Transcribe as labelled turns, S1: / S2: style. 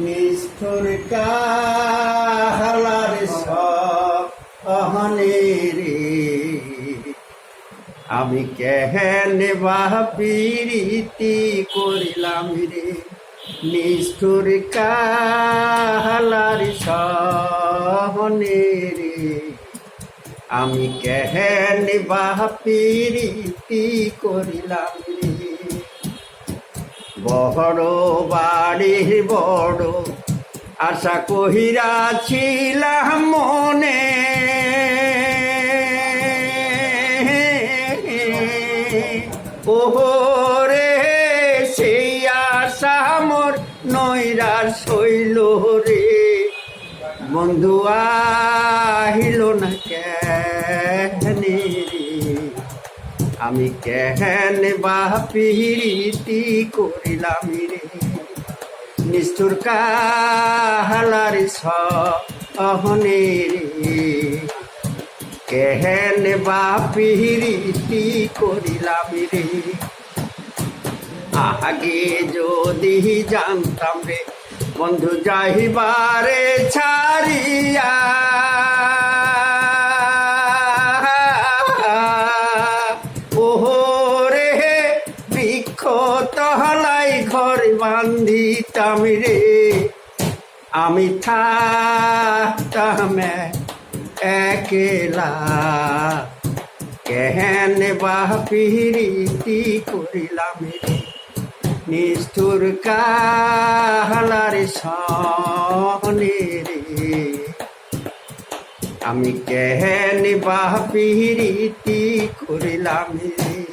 S1: নিষ্ঠুর কাহালার সহনে রে আমি কেহেনে বাপিরীতি করিলাম রে নিষ্ঠুর কাহালার সহনে রে আমি কেহেনে বাপিরীতি করিলাম রে বড় বাড়ি বড় আশা কহিরাছিলাম মনে ওরে সেই আশা মোর নৈরাশ হইল রে বন্ধু আহিল না কেনে রে আমি কেহেনে বাপিরীতি করিলাম রে নিষ্ঠুর কাহালার সহনে রে কেহেনে বাপিরীতি করিলাম রে আগে যদি জানতাম রে বন্ধু যাইবারে ছাড়িয়া ওরে বৃক্ষ তহলাই ঘর বান্ধিতাম রে আমি থাকতাম একেলা কেহেনে বাপিরীতি করিলাম রে নিষ্ঠুর কাহালার সহনে রে আমি কেহেনে বাপিরীতি করিলাম রে।